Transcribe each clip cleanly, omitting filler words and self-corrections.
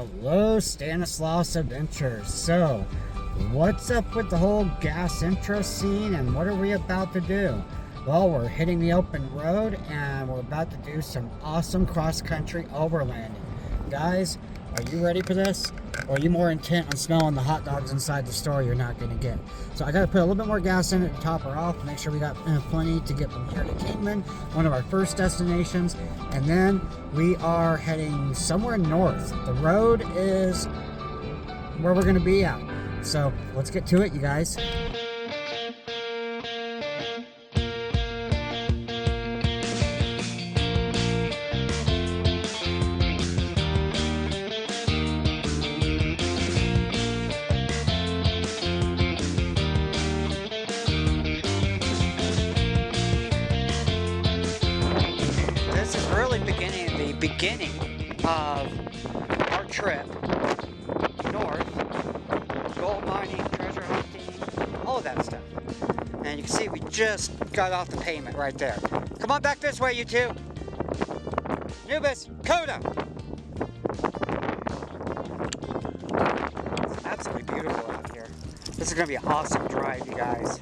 Hello, Stanislaus Adventures. So, what's up with the whole gas intro scene and what are we about to do? Well, we're hitting the open road and we're about to do some awesome cross-country overlanding. Guys, are you ready for this? Or are you more intent on smelling the hot dogs inside the store you're not going to get? So I got to put a little bit more gas in it to top her off, make sure we got plenty to get from here to Kingman, one of our first destinations, and then we are heading somewhere north. The road is where we're going to be at. So let's get to it, you guys. Beginning of our trip north, gold mining, treasure hunting, all of that stuff. And you can see we just got off the pavement right there. Come on back this way, you two. Nubis, Coda. It's absolutely beautiful out here. This is going to be an awesome drive, you guys.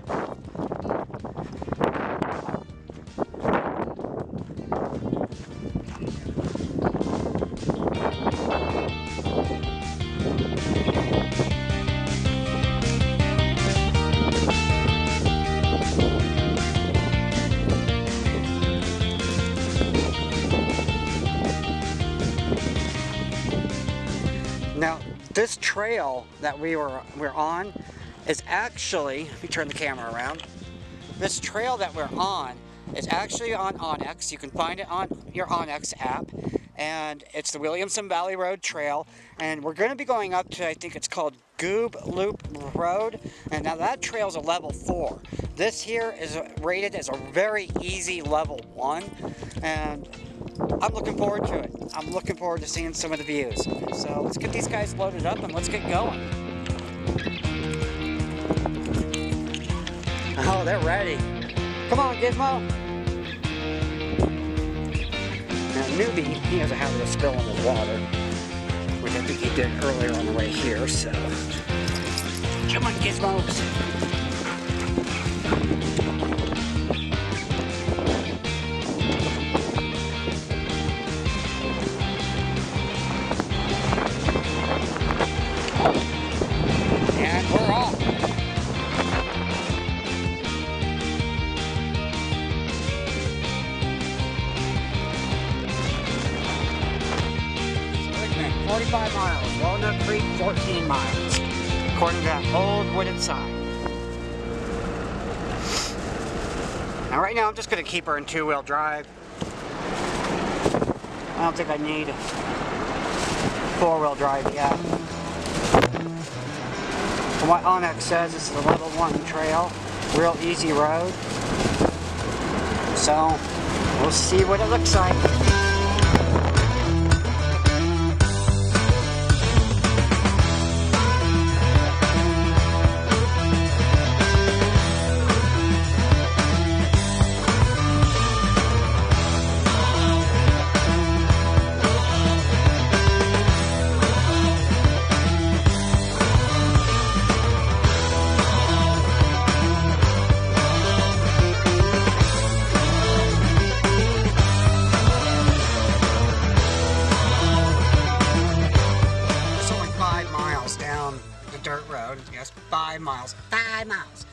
Now, this trail that we're on is actually, let me turn the camera around. This trail that we're on is actually on Onyx. You can find it on your Onyx app. And it's the Williamson Valley Road Trail. And we're going to be going up to, I think it's called Goob Loop Road. And now that trail's a level 4. This here is rated as a very easy level 1. And I'm looking forward to it. I'm looking forward to seeing some of the views. So let's get these guys loaded up and let's get going. Oh, they're ready. Come on, Gizmo. Now, Newbie, he has a habit of spilling his water, which I think he did earlier on the way here, so. Come on, Gizmos. And we're off. Seligman, 45 miles. Walnut Creek, 14 miles. According to that old wooden sign. Now right now I'm just going to keep her in 2-wheel drive. I don't think I need 4-wheel drive yet. From what Onyx says, this is a level 1 trail, real easy road. So, we'll see what it looks like. Dirt road. Yes, 5 miles. 5 miles.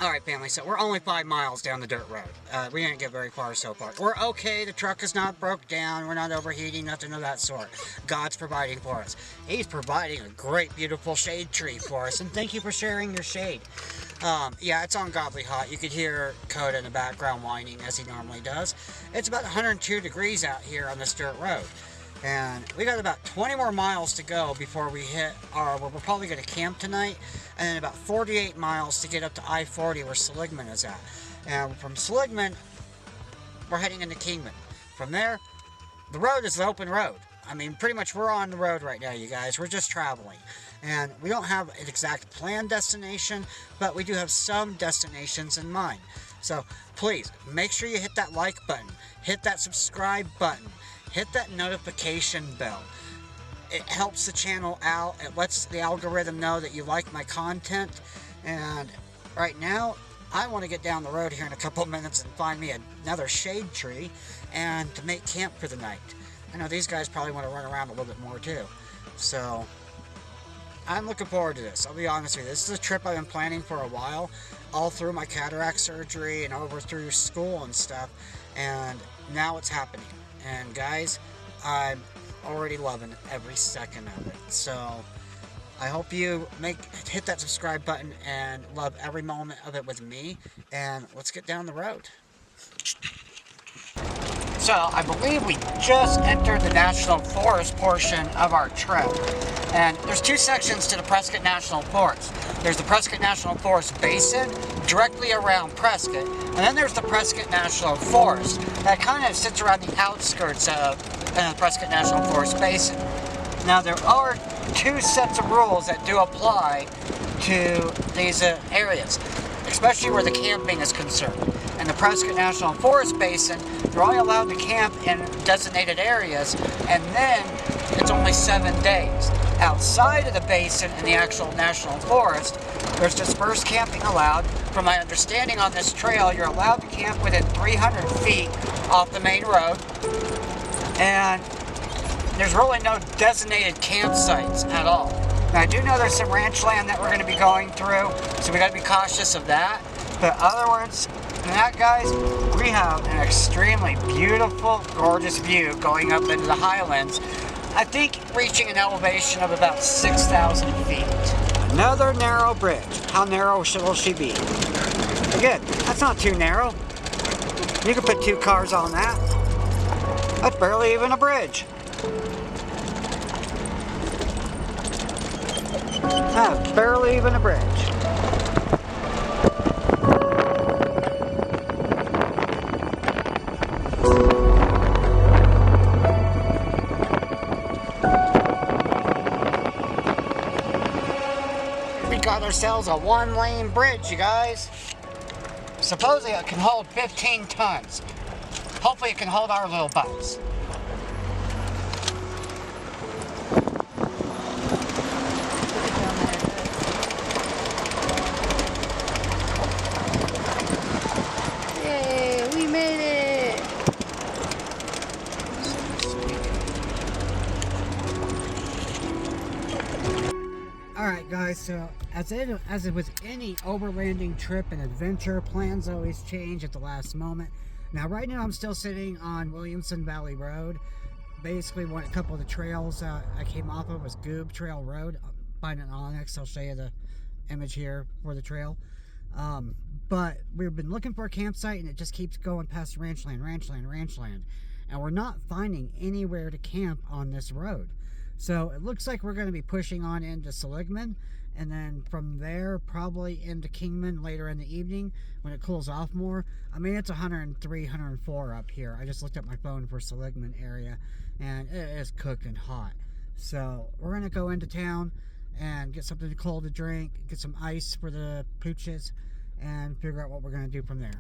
Alright, family, so we're only 5 miles down the dirt road. We didn't get very far so far. We're okay. The truck is not broke down. We're not overheating, nothing of that sort. God's providing for us. He's providing a great, beautiful shade tree for us, and thank you for sharing your shade. Yeah, it's ungodly hot. You could hear Coda in the background whining as he normally does. It's about 102 degrees out here on this dirt road. And we got about 20 more miles to go before we hit we're probably going to camp tonight, and then about 48 miles to get up to I-40 where Seligman is at. And from Seligman, we're heading into Kingman. From there, the road is the open road. I mean, pretty much we're on the road right now, you guys. We're just traveling. And we don't have an exact planned destination, but we do have some destinations in mind. So please, make sure you hit that like button, hit that subscribe button, hit that notification bell. it helps the channel out. It lets the algorithm know that you like my content. And right now, I want to get down the road here in a couple of minutes and find me another shade tree and to make camp for the night. I know these guys probably want to run around a little bit more too. So I'm looking forward to this. I'll be honest with you. This is a trip I've been planning for a while, all through my cataract surgery and over through school and stuff. And now it's happening. And guys, I'm already loving every second of it. So I hope you hit that subscribe button and love every moment of it with me. And let's get down the road. So I believe we just entered the National Forest portion of our trip. And there's two sections to the Prescott National Forest. There's the Prescott National Forest Basin, directly around Prescott. And then there's the Prescott National Forest that kind of sits around the outskirts of the Prescott National Forest Basin. Now there are two sets of rules that do apply to these areas, especially where the camping is concerned. In the Prescott National Forest Basin, you're only allowed to camp in designated areas, and then it's only 7 days. Outside of the basin in the actual national forest, there's dispersed camping allowed. From my understanding on this trail, you're allowed to camp within 300 feet off the main road, and there's really no designated campsites at all. Now, I do know there's some ranch land that we're going to be going through, so we got to be cautious of that. But otherwise than that, guys, we have an extremely beautiful, gorgeous view going up into the highlands. I think reaching an elevation of about 6,000 feet. Another narrow bridge. How narrow will she be? Good. That's not too narrow. You can put 2 cars on that. That's barely even a bridge. That's barely even a bridge. We got ourselves a 1-lane bridge, you guys. Supposedly it can hold 15 tons. Hopefully it can hold our little butts. Yay, we made it! Alright guys, so as it with any overlanding trip and adventure, plans always change at the last moment. Now right now I'm still sitting on Williamson Valley Road. Basically a couple of the trails I came off of was Goob Trail Road by an Onyx. I'll show you the image here for the trail. But we've been looking for a campsite and it just keeps going past ranchland. And we're not finding anywhere to camp on this road. So it looks like we're going to be pushing on into Seligman, and then from there probably into Kingman later in the evening when it cools off more. I mean, it's 103, 104 up here. I just looked at my phone for Seligman area, and it is cooking hot. So we're going to go into town and get something cold to drink, get some ice for the pooches, and figure out what we're going to do from there.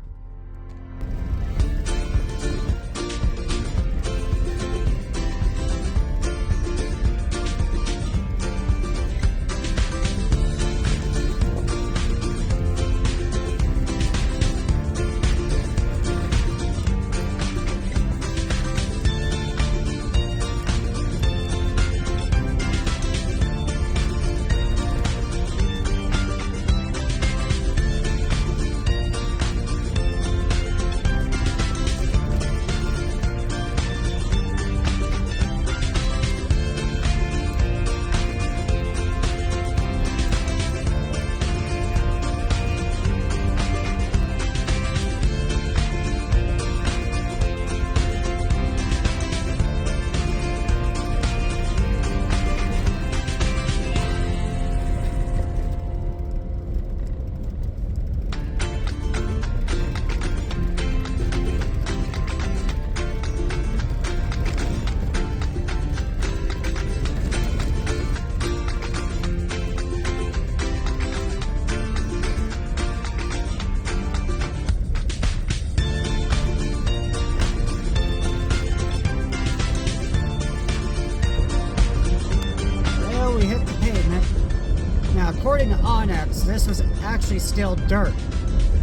according to Onyx, this was actually still dirt,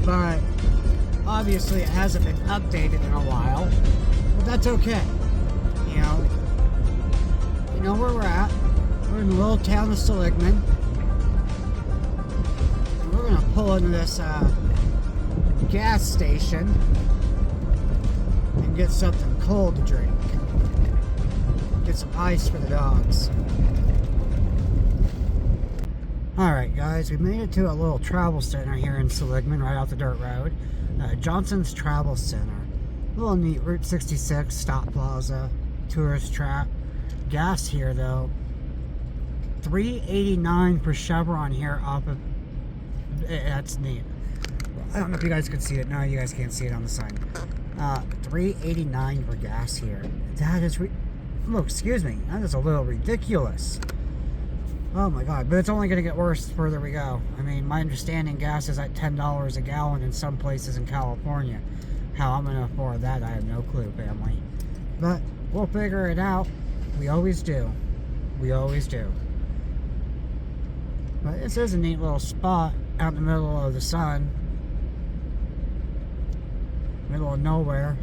but obviously it hasn't been updated in a while, but that's okay. You know where we're at. We're in the little town of Seligman. And we're gonna pull into this gas station and get something cold to drink. Get some ice for the dogs. Alright guys, we made it to a little travel center here in Seligman, right off the dirt road. Johnson's Travel Center. A little neat Route 66 stop plaza, tourist trap. Gas here though, $3.89 per Chevron here off of, that's neat. I don't know if you guys can see it. No, you guys can't see it on the sign. $3.89 for gas here. That is, oh, excuse me, that is a little ridiculous. Oh my god, but it's only going to get worse the further we go. I mean, my understanding gas is at $10 a gallon in some places in California. How I'm going to afford that, I have no clue, family. But we'll figure it out. We always do. We always do. But this is a neat little spot out in the middle of the sun. Middle of nowhere.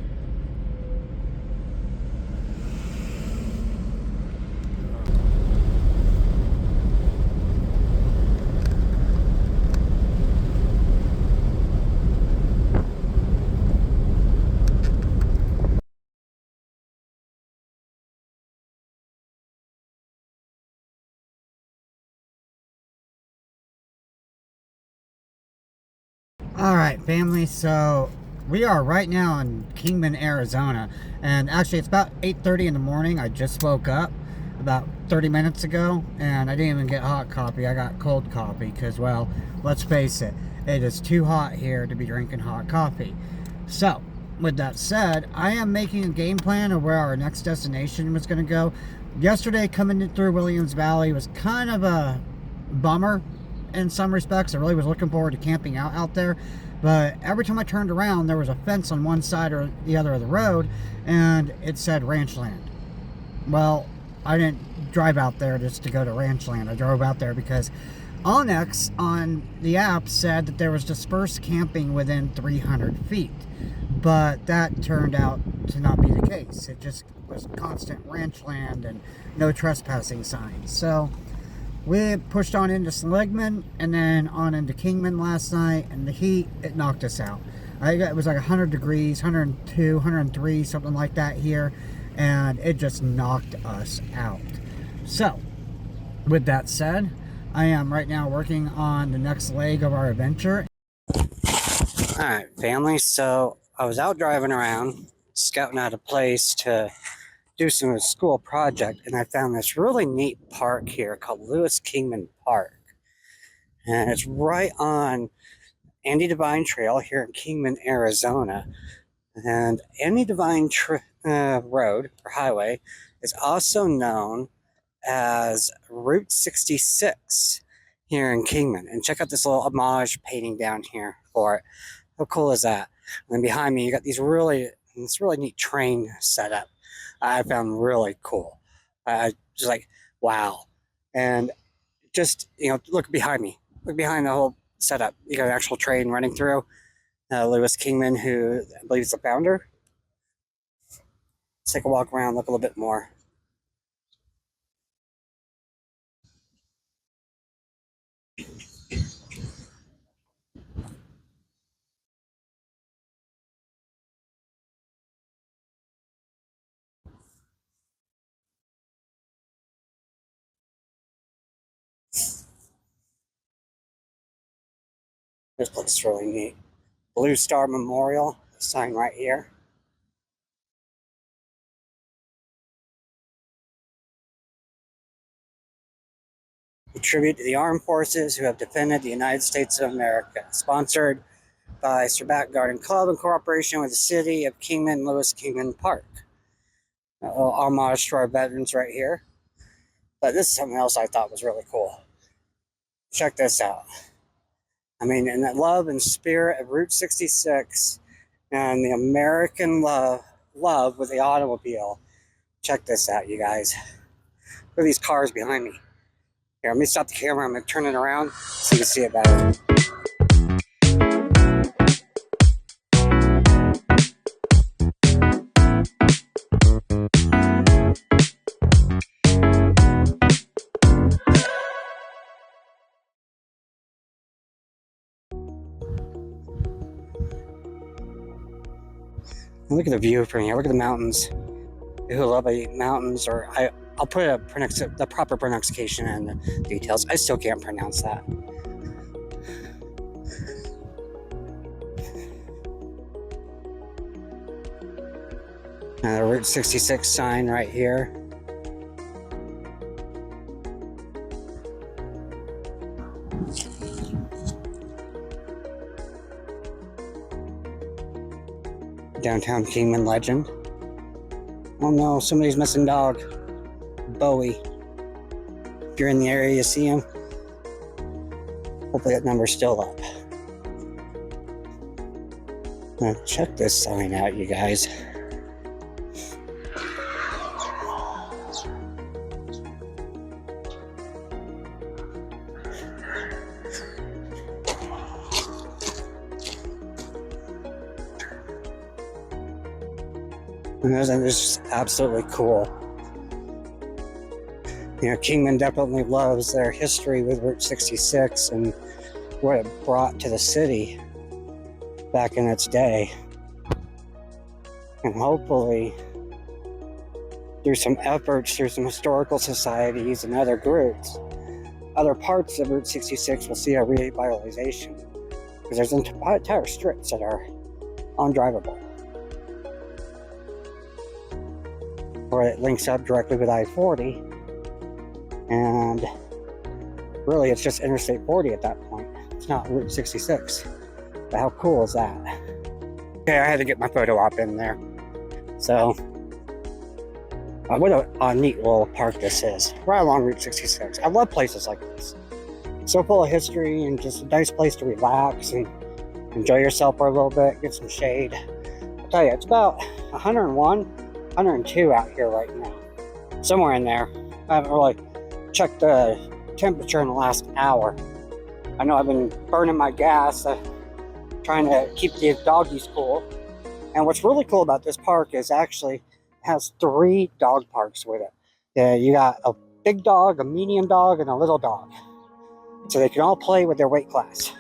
Alright family, so we are right now in Kingman, Arizona, and actually it's about 8:30 in the morning. I just woke up about 30 minutes ago, and I didn't even get hot coffee. I got cold coffee because, well, let's face it, it is too hot here to be drinking hot coffee. So with that said, I am making a game plan of where our next destination was going to go. Yesterday coming through Williams Valley was kind of a bummer in some respects. I really was looking forward to camping out there, but every time I turned around there was a fence on one side or the other of the road and it said ranch land. Well, I didn't drive out there just to go to ranch land. I drove out there because Onyx on the app said that there was dispersed camping within 300 feet, but that turned out to not be the case. It just was constant ranch land and no trespassing signs. So we pushed on into Seligman and then on into Kingman last night, and the heat, it knocked us out. It was like 100 degrees, 102, 103, something like that here, and it just knocked us out. So, with that said, I am right now working on the next leg of our adventure. Alright, family, so I was out driving around, scouting out a place to do some school project, and I found this really neat park here called Lewis Kingman Park, and it's right on Andy Devine Trail here in Kingman, Arizona. And Andy Devine Road or Highway is also known as Route 66 here in Kingman. And check out this little homage painting down here for it. How cool is that? And then behind me you got this really neat train setup. I found really cool. I was like, wow. And just, look behind me. Look behind the whole setup. You got an actual train running through. Lewis Kingman, who I believe is the founder. Let's take a walk around, look a little bit more. This place is really neat. Blue Star Memorial sign right here. A tribute to the armed forces who have defended the United States of America. Sponsored by Surbat Garden Club in cooperation with the city of Kingman, Lewis Kingman Park. A little homage to our veterans right here. But this is something else I thought was really cool. Check this out. I mean, in that love and spirit of Route 66 and the American love with the automobile. Check this out, you guys. Look at these cars behind me. Here, let me stop the camera. I'm going to turn it around so you can see it better. Look at the view from here. Look at the mountains. Who love the mountains, or I'll put the proper pronunciation in the details. I still can't pronounce that. Route 66 sign right here. Downtown Kingman legend. Oh no, somebody's missing dog. Bowie. If you're in the area, you see him. Hopefully that number's still up. Now check this sign out, you guys. And this is absolutely cool. You know, Kingman definitely loves their history with Route 66 and what it brought to the city back in its day. And hopefully, through some efforts, through some historical societies and other groups, other parts of Route 66 will see a revitalization. Because there's entire strips that are undrivable. Where it links up directly with I-40, and really it's just Interstate 40 at that point. It's not Route 66. But how cool is that? Okay, I had to get my photo op in there. So, what a neat little park this is, right along Route 66. I love places like this. It's so full of history and just a nice place to relax and enjoy yourself for a little bit, get some shade. I'll tell you, it's about 101. 102 out here right now, somewhere in there. I haven't really checked the temperature in the last hour. I know I've been burning my gas, trying to keep the doggies cool. And what's really cool about this park is actually it has 3 dog parks with it. Yeah, you got a big dog, a medium dog, and a little dog. So they can all play with their weight class.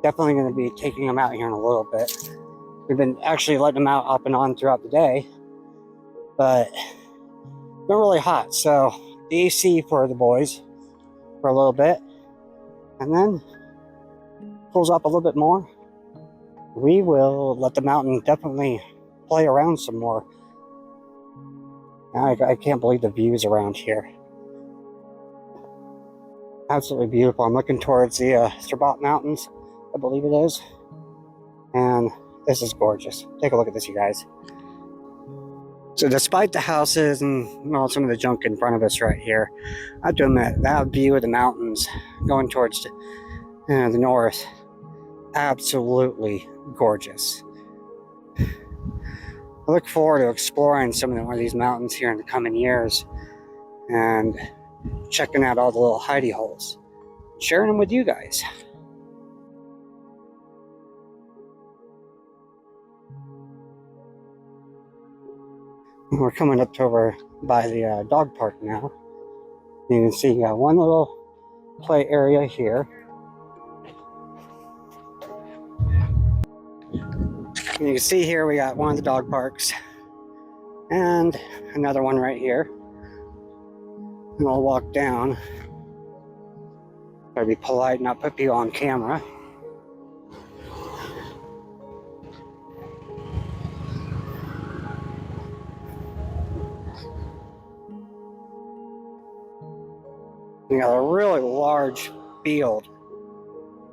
Definitely going to be taking them out here in a little bit. We've been actually letting them out off and on throughout the day, but it's been really hot, so AC for the boys for a little bit, and then cools up a little bit more. We will let the mountain definitely play around some more. I can't believe the views around here. Absolutely beautiful. I'm looking towards the Strabot Mountains, I believe it is, and this is gorgeous. Take a look at this, you guys. So despite the houses and some of the junk in front of us right here, I have to admit, that view of the mountains going towards the north, absolutely gorgeous. I look forward to exploring some of these mountains here in the coming years and checking out all the little hidey holes, sharing them with you guys. We're coming up to over by the dog park now. You can see one little play area here. And you can see here we got one of the dog parks and another one right here. And I'll walk down. Try to be polite, not put people on camera. We got a really large field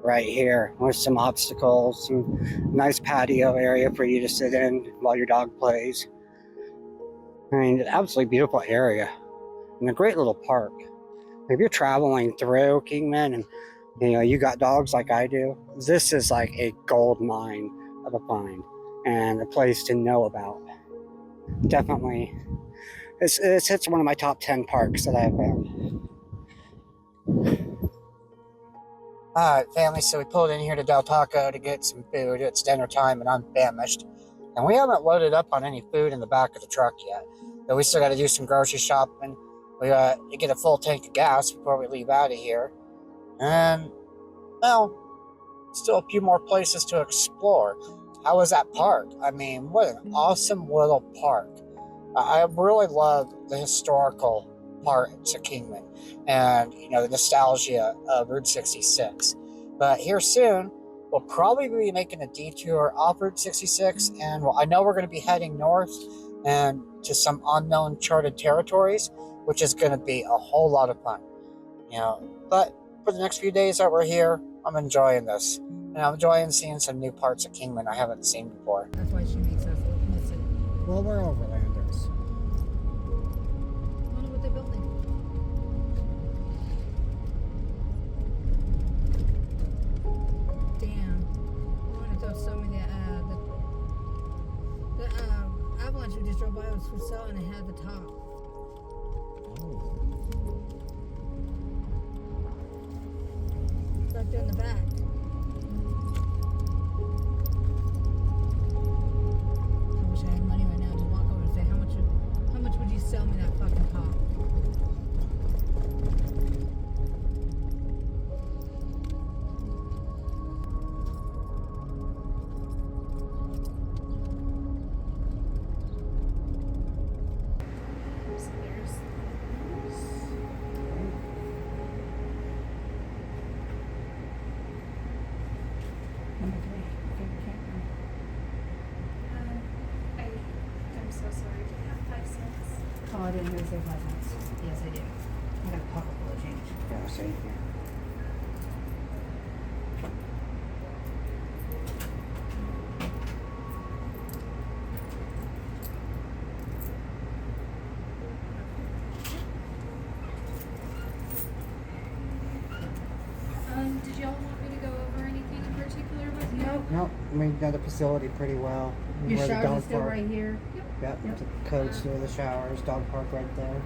right here with some obstacles, some nice patio area for you to sit in while your dog plays. I mean, absolutely beautiful area and a great little park. If you're traveling through Kingman and you got dogs like I do, this is like a gold mine of a find and a place to know about. Definitely It's one of my top 10 parks that I've been. Alright, family, so we pulled in here to Del Taco to get some food. It's dinner time and I'm famished. And we haven't loaded up on any food in the back of the truck yet. But we still got to do some grocery shopping. We got to get a full tank of gas before we leave out of here. And, well, still a few more places to explore. How was that park? I mean, what an awesome little park. I really love the historical parts of Kingman and, you know, the nostalgia of Route 66. But here soon, we'll probably be making a detour off Route 66, and I know we're going to be heading north and to some unknown charted territories, which is going to be a whole lot of fun. You know, but for the next few days that we're here, I'm enjoying this. And I'm enjoying seeing some new parts of Kingman I haven't seen before. That's why she makes us miss it. Well, we're Overlanders. I wonder what they're building. Damn. I wonder if they'll show me the Avalanche we just drove by was for sale and it had the top. Oh. It's right there in the back. I wish I had money right now to walk over and say, how much would you sell me that fucking top? I'm so sorry. Do you have 5 cents? Oh, I didn't hear you say 5 cents. Yes, I do. I got a pocket full of change. Yeah, see here. Did y'all want me to go over anything in particular with you? Nope. No, we know the facility pretty well. Your Where the showers dog are still park. right here. Yep, Yep. the codes to the showers, dog park right there.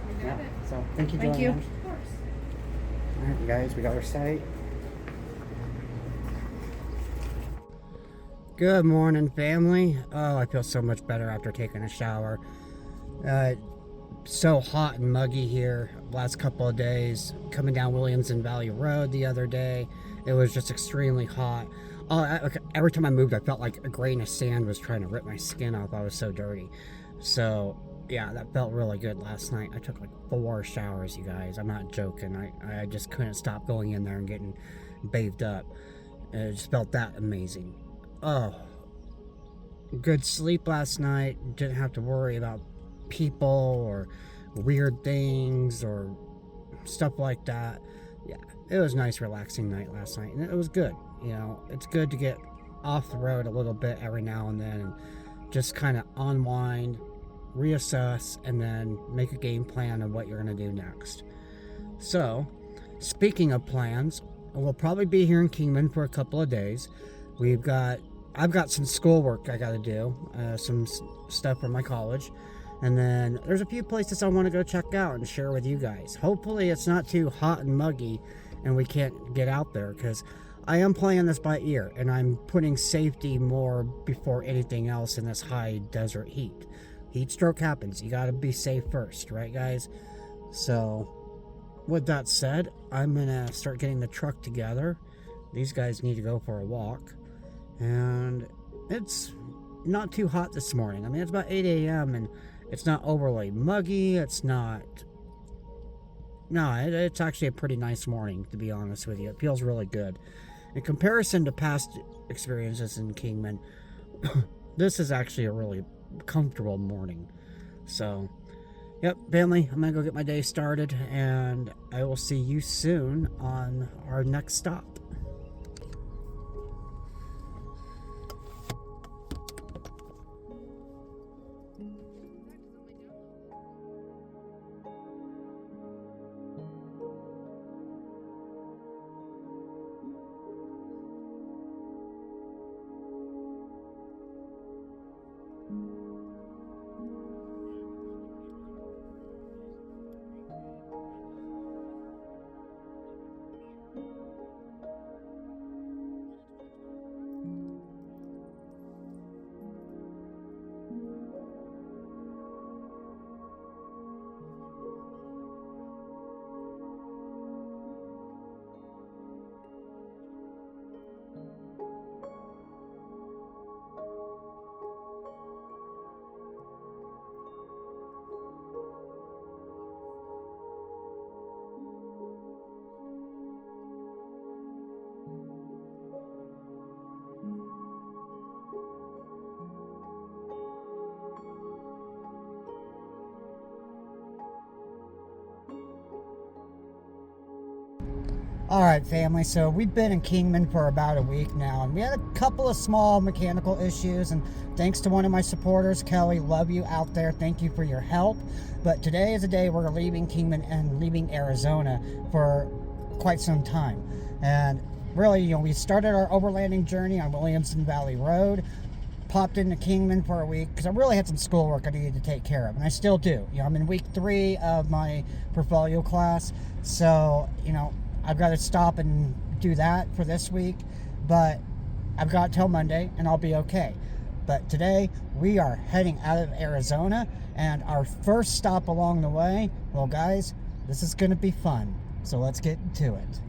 You got Yeah. it. So thank you, Thank you. Joanne. Of course. All right, guys, we got our site. Good morning, family. Oh, I feel so much better after taking a shower. So hot and muggy here last couple of days. Coming down Williamson Valley Road the other day, it was just extremely hot. Every time I moved, I felt like a grain of sand was trying to rip my skin off. I was so dirty. So yeah, that felt really good last night. I took like 4 showers, you guys. I'm not joking. I just couldn't stop going in there and getting bathed up. It just felt that amazing. Oh, good sleep last night. Didn't have to worry about people or weird things or stuff like that. Yeah, it was a nice relaxing night last night, and it was good. You know, it's good to get off the road a little bit every now and then and just kind of unwind, reassess, and then make a game plan of what you're going to do next. So, speaking of plans, we'll probably be here in Kingman for a couple of days. I've got some schoolwork I got to do, some stuff for my college, and then there's a few places I want to go check out and share with you guys. Hopefully it's not too hot and muggy and we can't get out there, because I am playing this by ear and I'm putting safety more before anything else in this high desert heat. Heat stroke happens. You got to be safe first, right, guys? So with that said, I'm gonna start getting the truck together. These guys need to go for a walk. And it's not too hot this morning. I mean, it's about 8 a.m. and it's not overly muggy. It's actually a pretty nice morning, to be honest with you. It feels really good. In comparison to past experiences in Kingman, this is actually a really comfortable morning. So, yep, family, I'm going to go get my day started, and I will see you soon on our next stop. Alright, family, so we've been in Kingman for about a week now, and we had a couple of small mechanical issues, and thanks to one of my supporters, Kelly, love you out there, thank you for your help. But today is a day we're leaving Kingman and leaving Arizona for quite some time. And really, we started our overlanding journey on Williamson Valley Road, popped into Kingman for a week, because I really had some schoolwork I needed to take care of, and I still do. I'm in week 3 of my portfolio class, so, I've got to stop and do that for this week, but I've got till Monday and I'll be okay. But today we are heading out of Arizona, and our first stop along the way, well guys, this is going to be fun. So let's get into it.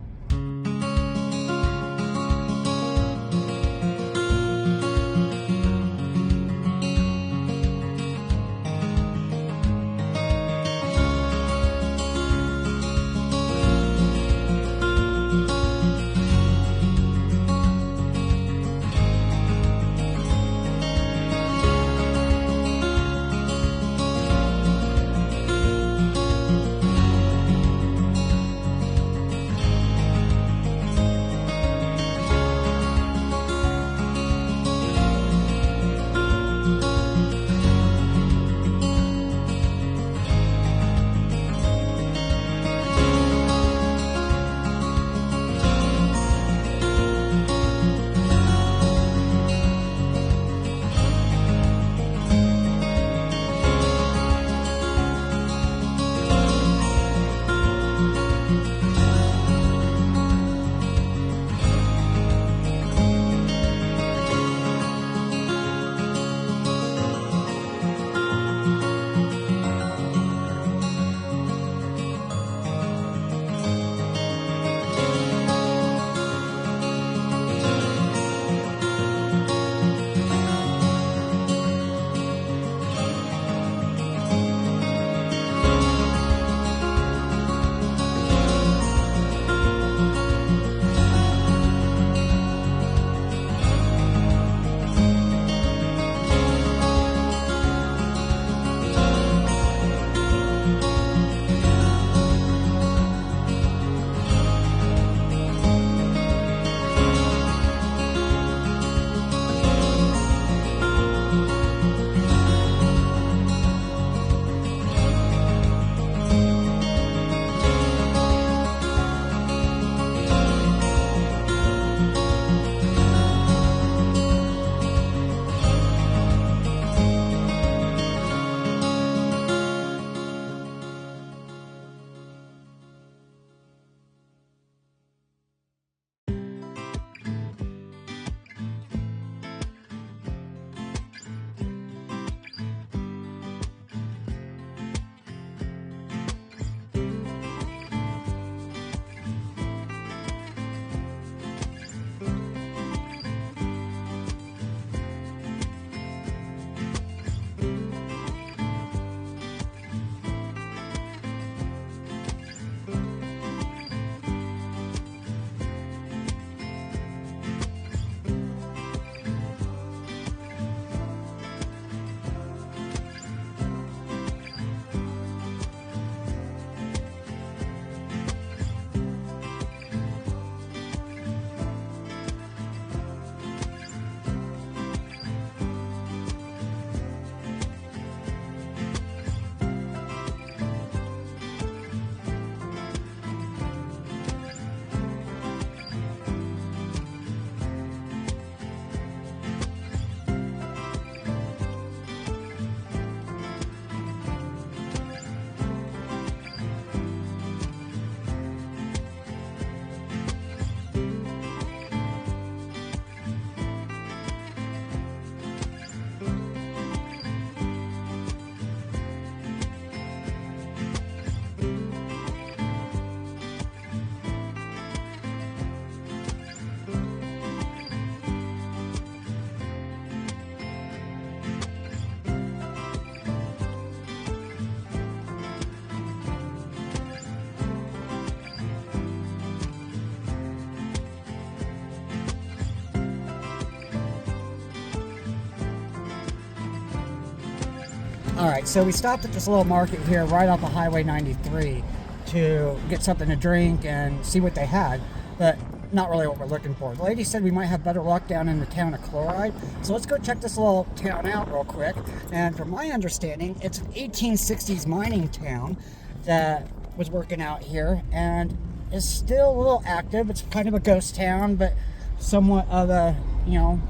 Alright, so we stopped at this little market here right off of Highway 93. to get something to drink and see what they had, but not really what we're looking for. The lady said we might have better luck down in the town of Chloride, so let's go check this little town out real quick. And from my understanding, it's an 1860s mining town that was working out here and is still a little active. It's kind of a ghost town, but somewhat of a, you know,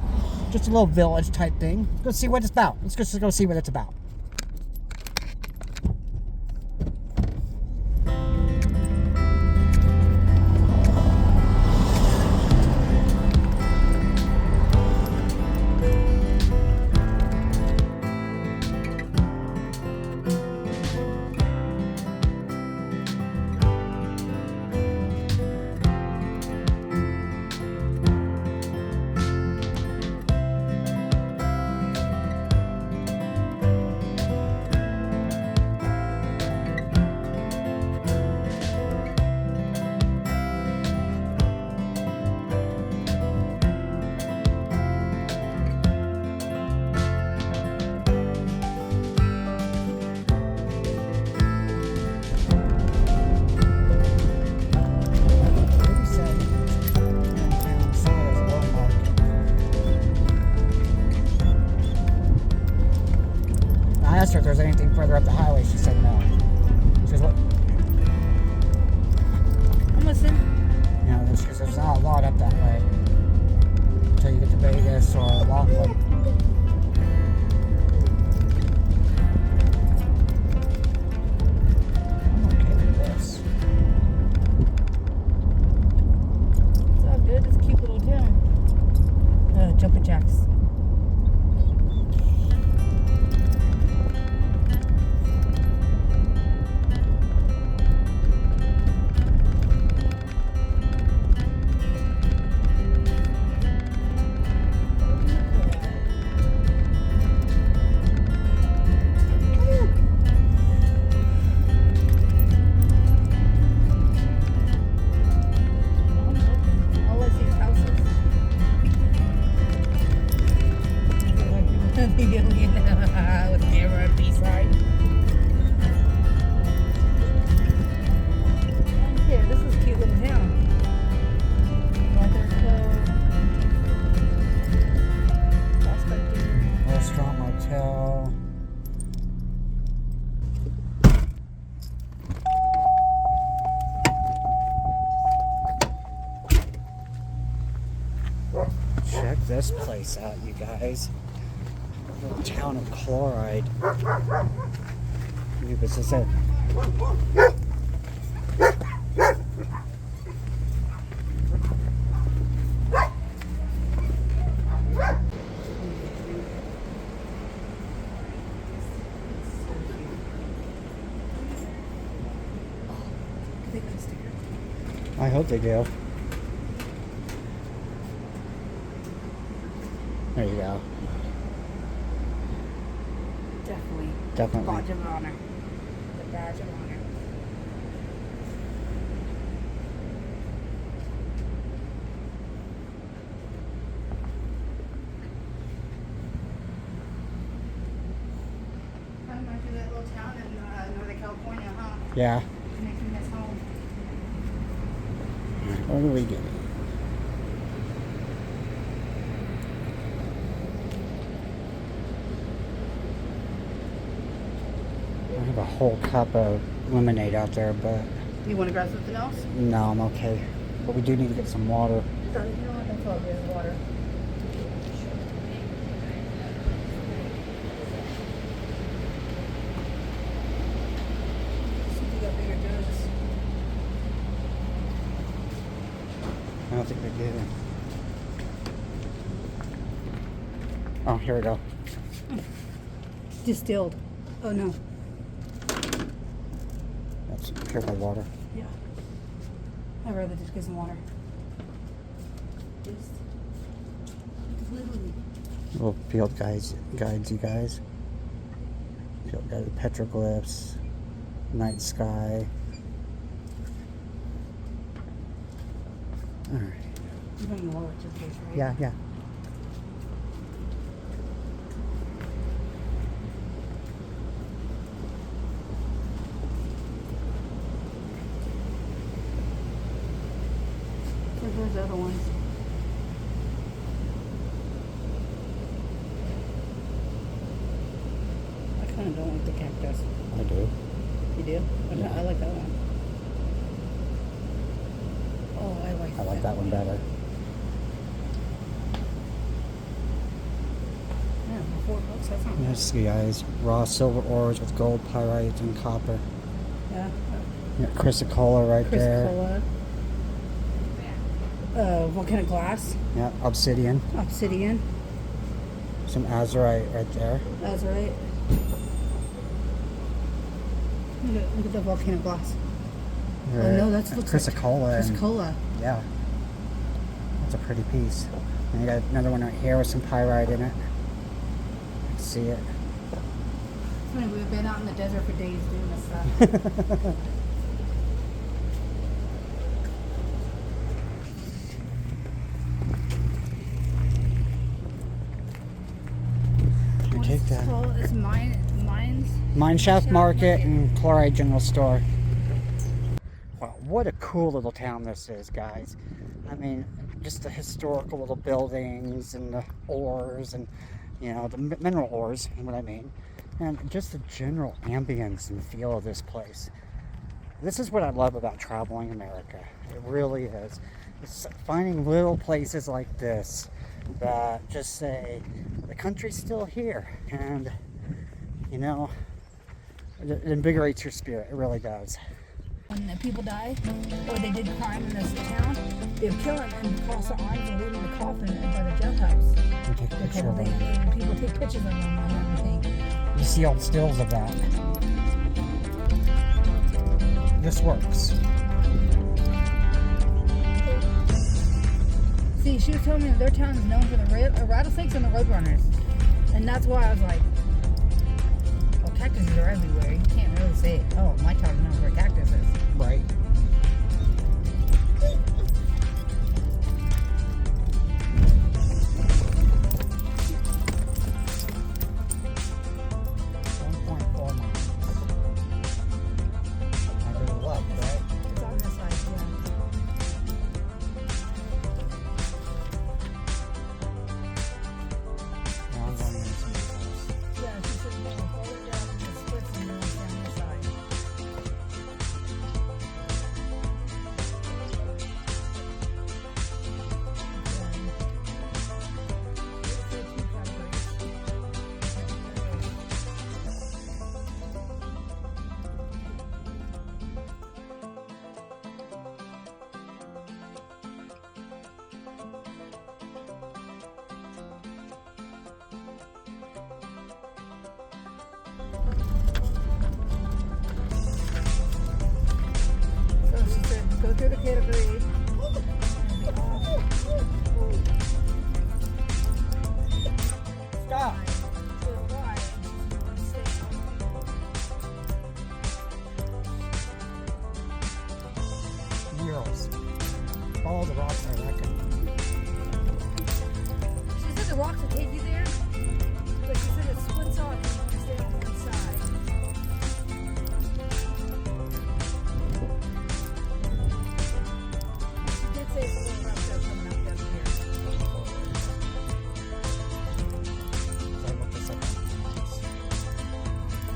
just a little village type thing. Let's go see what it's about. Let's just go see what it's about. I asked her if there's anything further up the highway. She said no. She goes, what? I'm listening. You know, there's not a lot up that way until you get to Vegas or Lockwood. I'm okay with this. It's all good. It's a cute little town. Jumping jacks. With camera and B-side. Yeah, this is a cute little town. Weather Club. Prospector. Restaurant, motel. Check this place out, you guys. Little town of Chloride. This is it. I hope they do. There you go. Definitely. Badge of honor. The badge of honor. Kind of reminds me of that little town in Northern California, huh? Yeah. Making this home. What are we doing? I have a whole cup of lemonade out there, but You want to grab something else? no, I'm okay. But we do need to get some water. You know what? That's all there is, water. See if you got bigger jugs. I don't think they do. Oh, here we go. Distilled. Oh no. That's purified water. Yeah. I'd rather just get some water. Just literally. Little field guides, you guys. Field guide, petroglyphs, night sky. All right. You bring your wallet just in case, right? Yeah, yeah. other ones. I kind of don't like the cactus. I do. You do? Yeah. I like that one. Oh, I like that one better. Yeah, $4. That's not bad. Yes, guys. Raw silver ores with gold, pyrite, and copper. Yeah. Yeah, chrysocolla right there. Chrysocolla. Volcanic glass. Yeah, obsidian. Obsidian. Some azurite right there. That's right. Look at the volcanic glass. Oh no, that looks chrysocolla. like and- chrysocolla. Yeah. That's a pretty piece. And you got another one right here with some pyrite in it. You can see it. It's funny, we've been out in the desert for days doing this stuff. You take that. It's mines. Mine Shaft Market and Chloride General Store. Wow, what a cool little town this is, guys. I mean, just the historical little buildings and the ores and, you know, the mineral ores, what I mean. And just the general ambience and feel of this place. This is what I love about traveling America. It really is. It's finding little places like this that just say, the country's still here. And, you know, it invigorates your spirit. It really does. When the people die, or they did crime in this town, they'd kill them and cross the arms and leave them in the coffin by the jailhouse. You take a picture of it. And people take pictures of them and everything. You see old stills of that. This works. See, she was telling me that their town is known for the rattlesnakes and the roadrunners. And that's why I was like, well, cactuses are everywhere. You can't really say, oh, my town's known for cactuses. Right. It's on this side, yeah. She said, no, all the way down and it splits and then it's down this side. So she said, go through the category. Stop. Murals. Follow the rocks, I reckon. She said the rocks will take you there, but she said it splits off and you want to stay on one side. She did say it's a little rough stuff coming up down here. So I looked this up.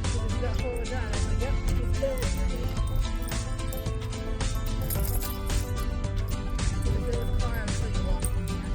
She said, you got forward down. I was like, yep, it's there already. She said, there was a car until you walk from here.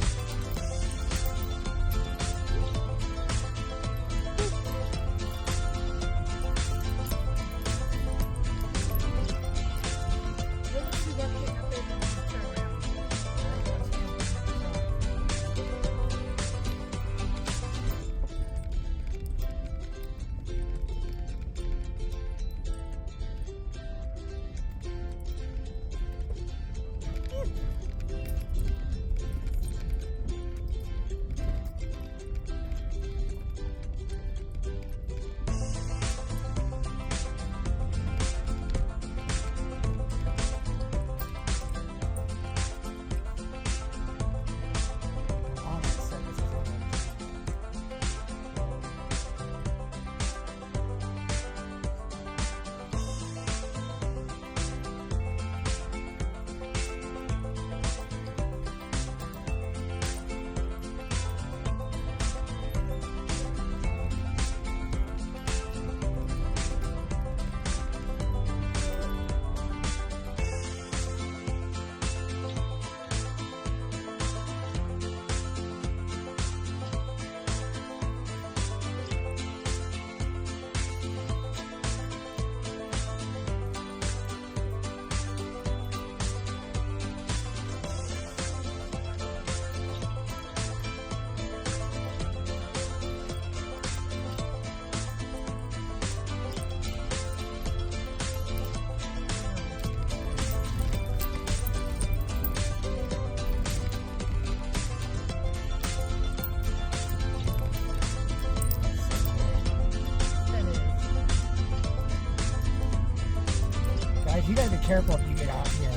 guys, you gotta be careful if you get out here.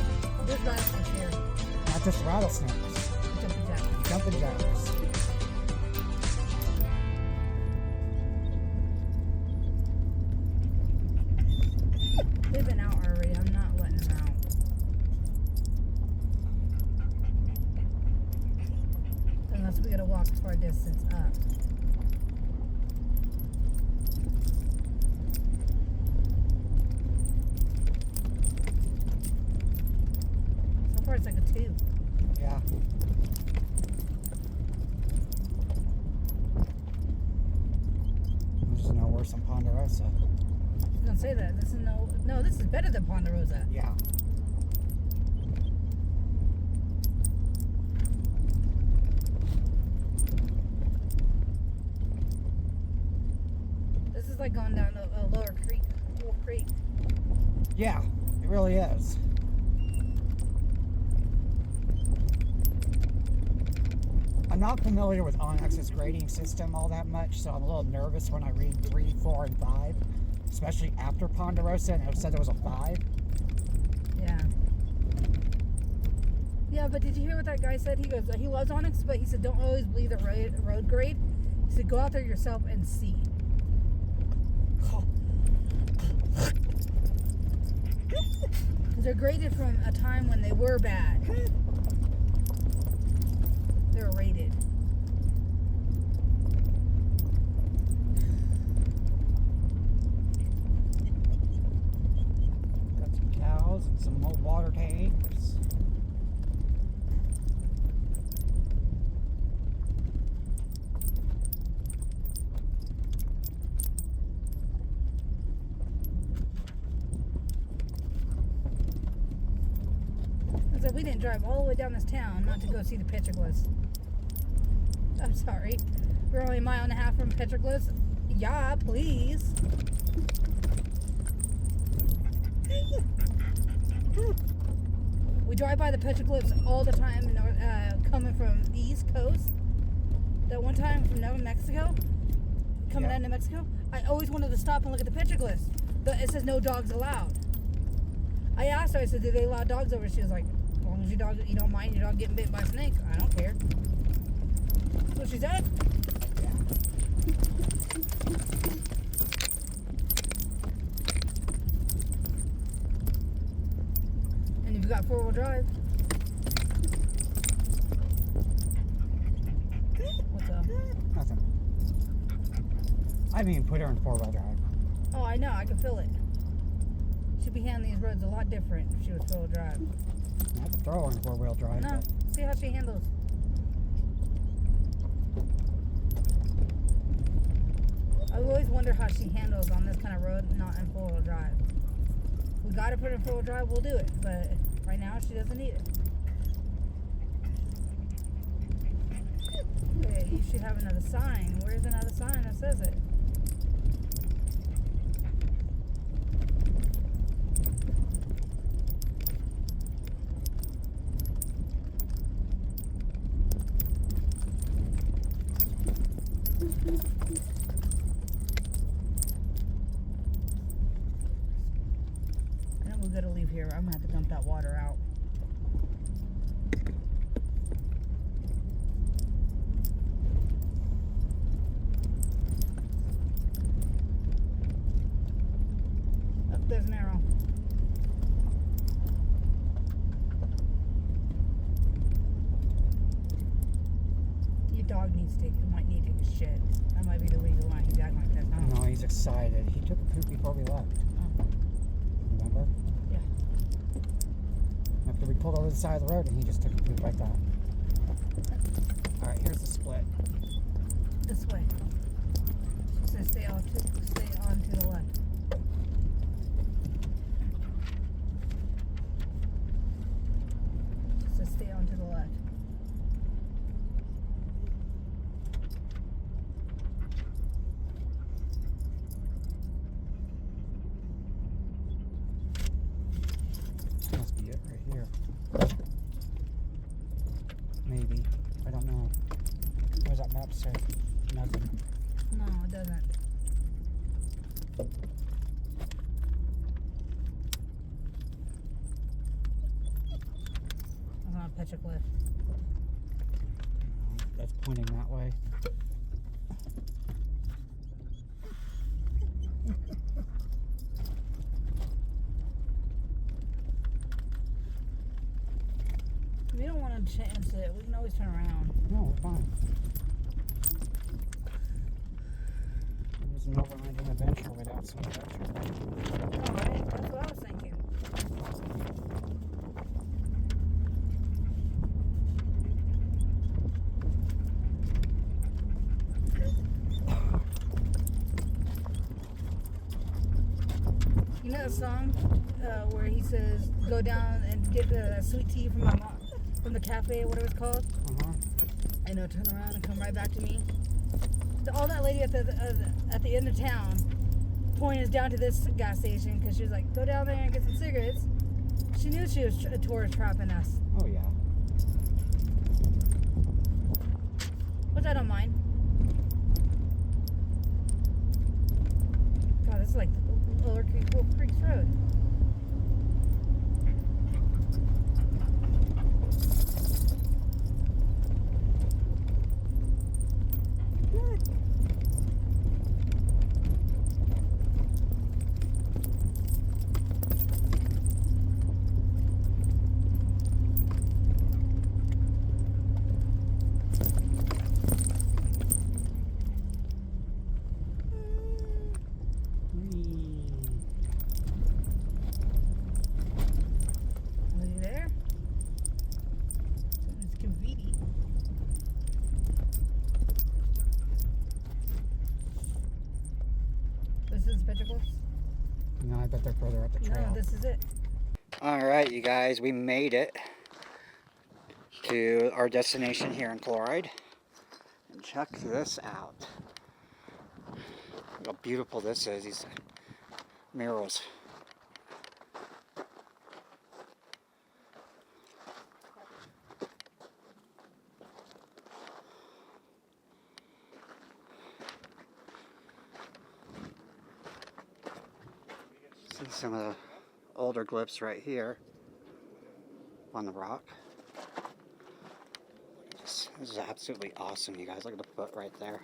There's rattlesnakes here. Not just rattlesnakes. Jumping jacks. Jumping jacks. They've been out already. I'm not letting them out. Unless we gotta walk far distance up. So far it's like a 2. Yeah. This is no worse than Ponderosa. I was gonna say that. This is no, this is better than Ponderosa. Yeah. This is like going down a lower creek, Wolf Creek. Yeah, it really is. I'm not familiar with Onyx's grading system all that much, so I'm a little nervous when I read 3, 4, and 5, especially after Ponderosa, and it said it was a 5. Yeah. Yeah, but did you hear what that guy said? He goes, he loves Onyx, but he said don't always believe the road grade. He said go out there yourself and see. They're graded from a time when they were bad. They're rated. Got some cows and some old water tanks. I said we didn't drive all the way down this town not to go see the petroglyphs. I'm sorry. We're only a mile and a half from petroglyphs. Yeah, please. We drive by the petroglyphs all the time, coming from the East Coast. That one time from New Mexico, coming out of New Mexico, I always wanted to stop and look at the petroglyphs. But it says no dogs allowed. I asked her, I said, do they allow dogs over? She was like, as long as you don't mind your dog getting bit by snakes, I don't care. That's what she said. And if you got 4-wheel drive. What's up? Nothing. I mean, put her in 4-wheel drive. Oh, I know. I can feel it. She'd be handling these roads a lot different if she was 4-wheel drive. I have to throw her in 4-wheel drive. No, see how she handles. I always wonder how she handles on this kind of road, not in 4-wheel drive. We gotta put her in 4-wheel drive, we'll do it. But right now, she doesn't need it. Okay, you should have another sign. Where's another sign that says it? I know we're gonna leave here. I'm gonna have to dump that water out. Oh, there's an arrow. Your dog might need to take a shit. That might be the reason why he's acting like that now. No, he's excited. He took a poop before we left. Oh, Remember? yeah. After we pulled over the side of the road and he just took a poop like that. Alright, here's the split. This way. So stay on to the left. So stay on to the left. Must be it right here. Maybe. I don't know. What does that map say? Nothing. No, it doesn't. petroglyph. That's pointing that way. We don't want to chance it. We can always turn around. No, we're fine. It was an overlanding adventure without some adventure. Alright, that's what I was thinking. You know the song where he says, go down and get the sweet tea from my mom, from the cafe, or whatever it's called? And it'll turn around and come right back to me. All that lady at the end of town pointed us down to this gas station because she was like, go down there and get some cigarettes. She knew she was tourist trapping us. Oh, yeah. Which I don't mind. God, this is like Lower Wolf Creek's Road. No, I bet they're further up the trail. No, this is it. Alright, you guys, we made it to our destination here in Chloride. And check this out. Look how beautiful this is, these murals. See some of the older glyphs right here on the rock. This is absolutely awesome, you guys. Look at the foot right there.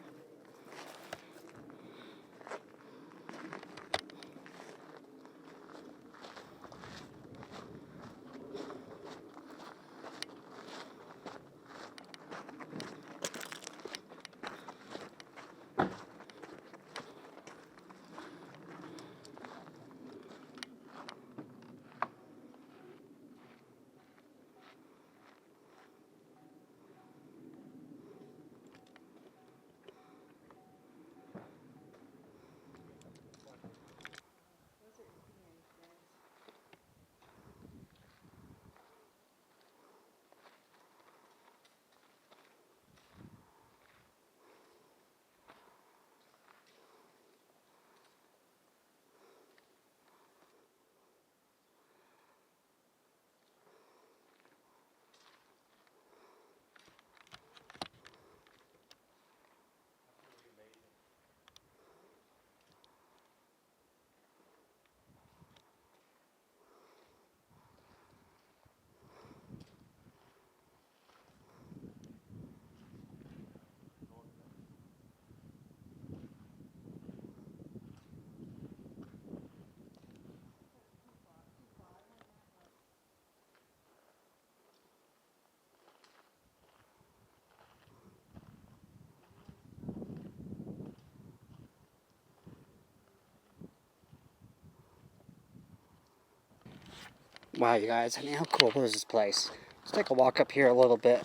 Wow, you guys, I mean, how cool is this place? Let's take a walk up here a little bit.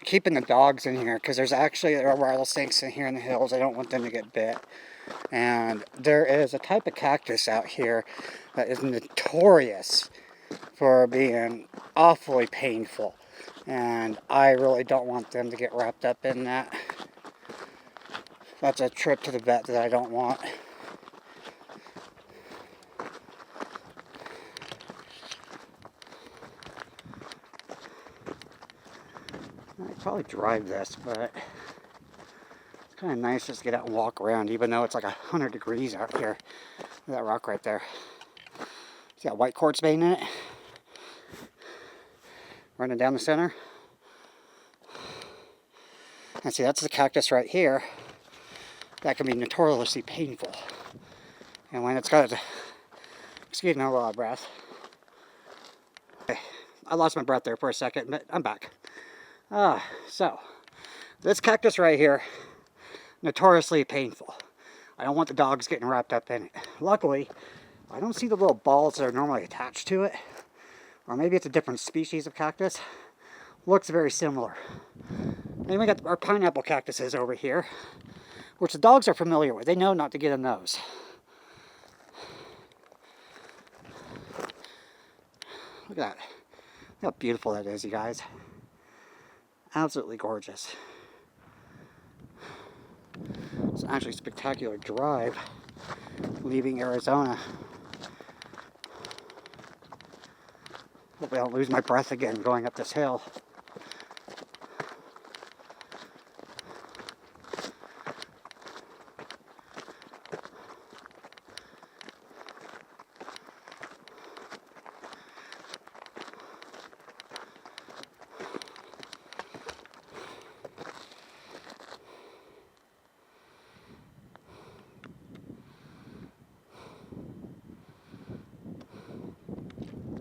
Keeping the dogs in here because there are rattlesnakes in here in the hills. I don't want them to get bit. And there is a type of cactus out here that is notorious for being awfully painful. And I really don't want them to get wrapped up in that. That's a trip to the vet that I don't want. I'd probably drive this, but it's kind of nice just to get out and walk around, even though it's like 100 degrees out here. Look at that rock right there. See that white quartz vein in it? running down the center. And see, that's the cactus right here. That can be notoriously painful. And when it's got, excuse me, a lot of breath. Okay, I lost my breath there for a second, but I'm back. So, this cactus right here, notoriously painful. I don't want the dogs getting wrapped up in it. Luckily, I don't see the little balls that are normally attached to it. Or maybe it's a different species of cactus. Looks very similar. Then we got our pineapple cactuses over here, which the dogs are familiar with. They know not to get in those. Look at that. Look how beautiful that is, you guys. Absolutely gorgeous. It's actually a spectacular drive leaving Arizona. Hopefully I don't lose my breath again going up this hill.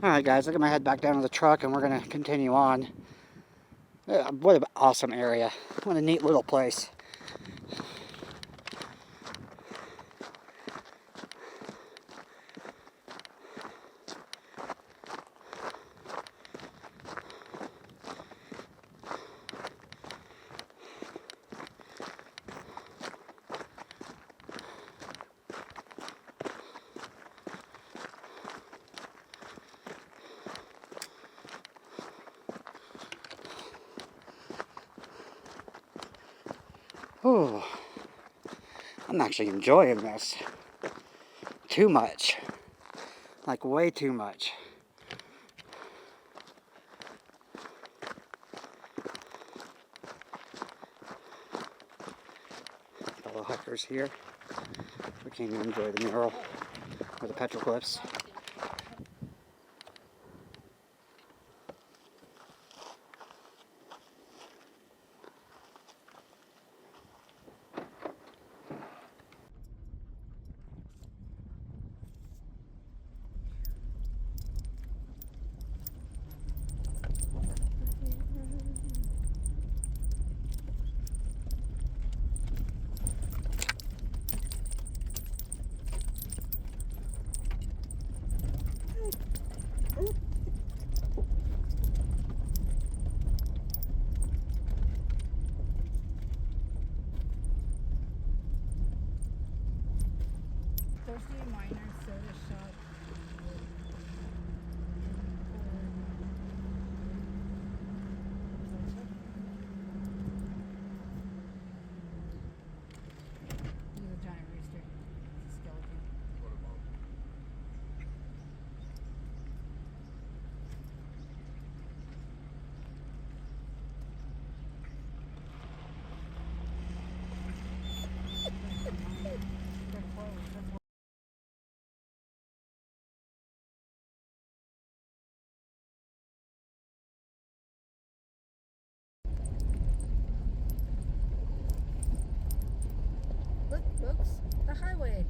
Alright guys, I'm going to head back down to the truck and we're going to continue on. What an awesome area. What a neat little place. Oh, I'm actually enjoying this. Too much. Like way too much. Fellow hikers here. We can't even enjoy the mural or the petroglyphs. Thirsty Miner Soda Shop. He's a giant rooster. He's a skeleton. They're closed. Look, folks, the highway.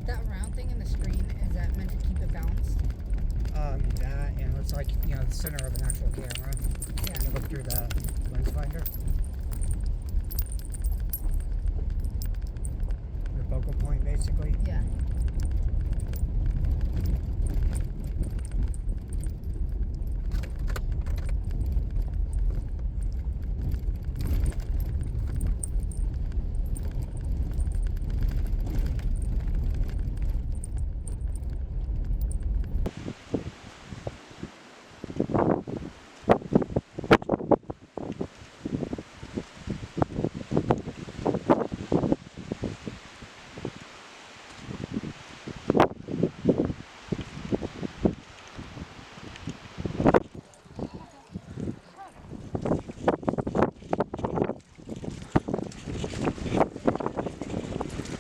That round thing in the screen, is that meant to keep it balanced? That, and it's like, you know, the center of an actual camera. Yeah. You look through the lens finder. The focal point, basically. Yeah.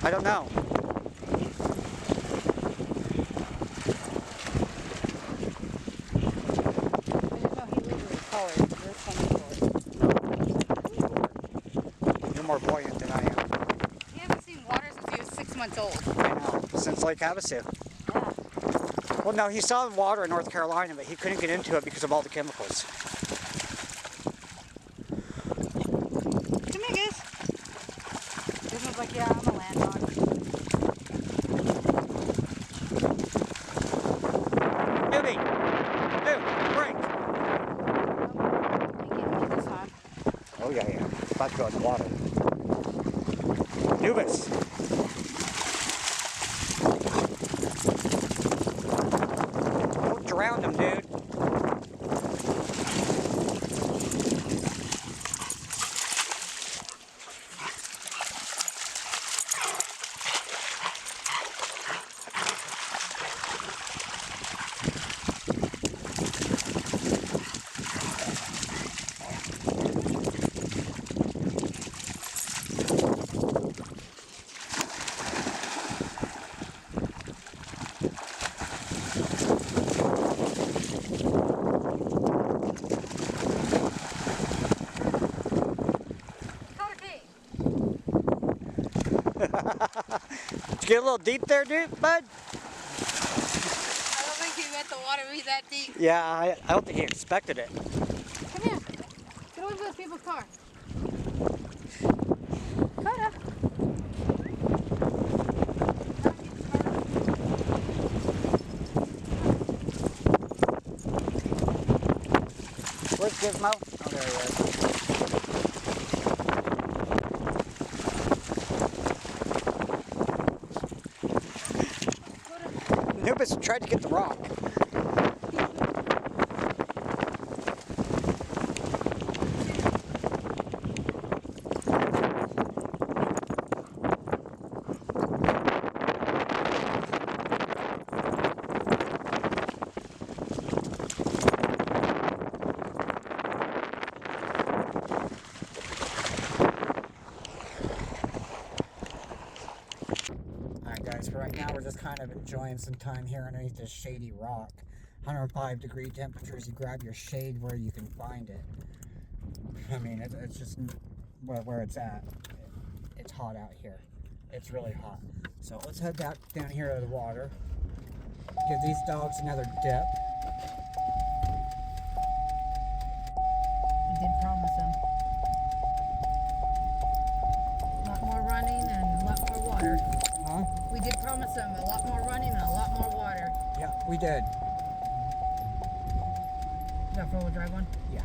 I don't know. You're more buoyant than I am. He hasn't seen water since he was 6 months old. I know. Since Lake Havasu. Yeah. Well, no, he saw water in North Carolina, but he couldn't get into it because of all the chemicals. Come here, Goose. Goose was like, yeah, I'm a land dog. Newbie! Dude, break! He can't get this time. Oh, yeah, yeah. About to go in the water. Nubis! Don't drown him, dude. Did you get a little deep there, dude, bud? I don't think he meant the water to be that deep. Yeah, I don't think he expected it. Come here. Get over to the people's car. Coda. Where's Gizmo? Oh, there he is. Nubis tried to get the rock. Alright guys, for right now we're just kind of enjoying some time here underneath this shady rock. 105-degree temperatures, you grab your shade where you can find it. I mean, it's just where it's at. It's hot out here. It's really hot. So let's head down here to the water. Give these dogs another dip. We did promise him. A lot more running and a lot more water. Huh? We did promise him a lot more running and a lot more water. Yeah, we did. Is that four-wheel drive one? Yeah.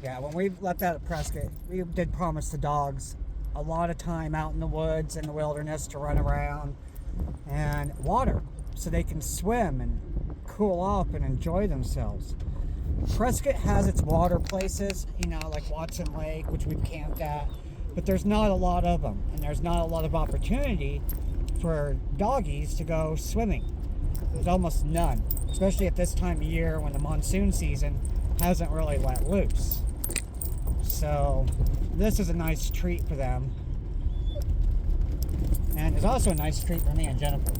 Yeah, when we left out at Prescott, we did promise the dogs a lot of time out in the woods and the wilderness to run around and water so they can swim and cool off and enjoy themselves. Prescott has its water places, you know, like Watson Lake, which we've camped at, but there's not a lot of them, and there's not a lot of opportunity for doggies to go swimming. There's almost none, especially at this time of year when the monsoon season hasn't really let loose. So this is a nice treat for them, and it's also a nice treat for me and Jennifer.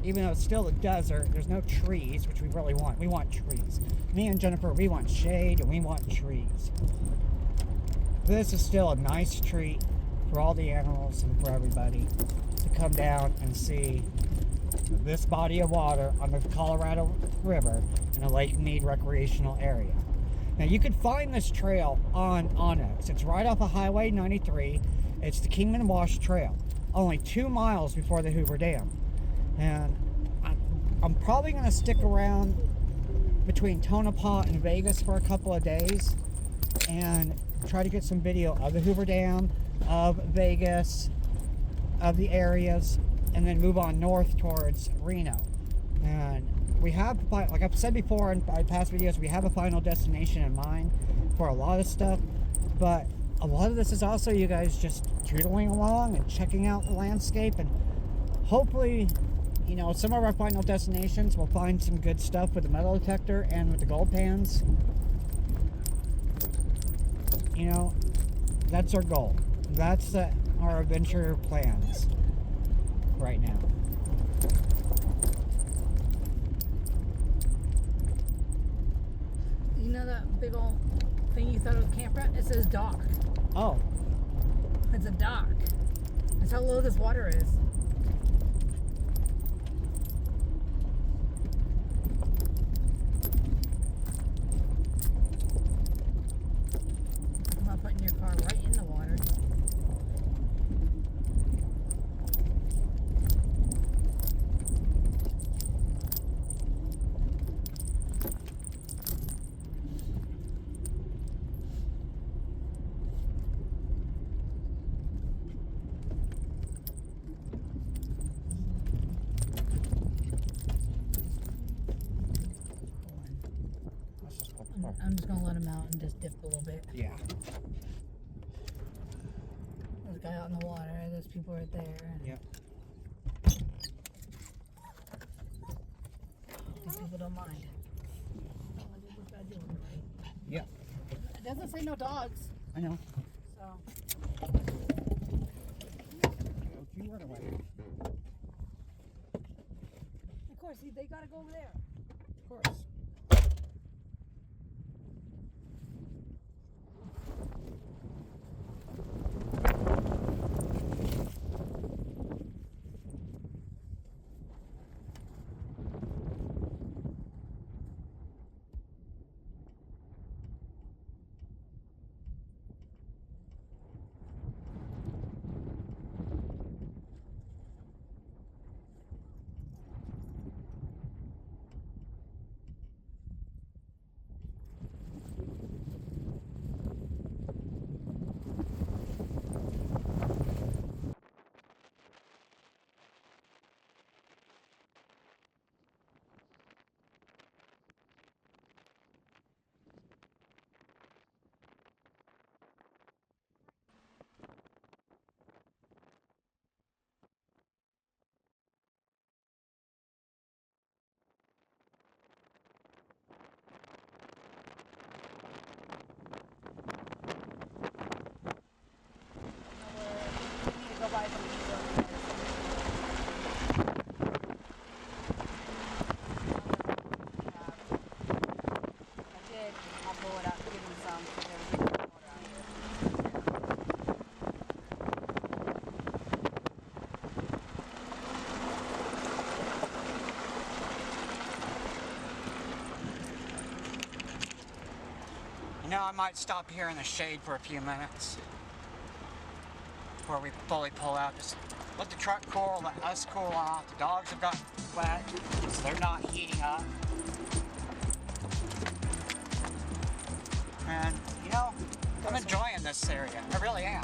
Even though it's still a desert, there's no trees, which we really want. We want trees. Me and Jennifer, we want shade and we want trees. This is still a nice treat for all the animals and for everybody to come down and see this body of water on the Colorado River in a Lake Mead recreational area. Now you can find this trail on Onyx. It's right off of Highway 93. It's the Kingman Wash Trail, only 2 miles before the Hoover Dam. And I'm probably going to stick around between Tonopah and Vegas for a couple of days and try to get some video of the Hoover Dam, of Vegas, of the areas, and then move on north towards Reno. And we have, like I've said before in past videos, we have a final destination in mind for a lot of stuff, but a lot of this is also you guys just doodling along and checking out the landscape, and hopefully, you know, some of our final destinations we'll find some good stuff with the metal detector and with the gold pans. You know, That's our goal. That's our adventure plans right now. You know that big old thing you thought it was a campground? It says dock. Oh, It's a dock. That's how low this water is. I'm not putting your car right in the water. I'm just gonna let him out and just dip a little bit. yeah. There's a guy out in the water. There's people right there. Yep. These people don't mind. This guy doing it right. Yep. It doesn't say no dogs, I know. so. You run away. Of course, they gotta go over there. Of course. You know, I might stop here in the shade for a few minutes before we fully pull out. Just let the truck cool, let us cool off. The dogs have gotten wet, so they're not heating up. And, you know, I'm enjoying this area. I really am.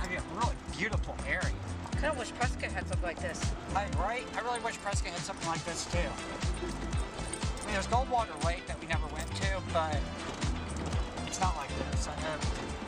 I mean, a really beautiful area. I kind of wish Prescott had something like this. Right? I really wish Prescott had something like this, too. I mean, there's Goldwater Lake that we never went to, but it's not like this. I have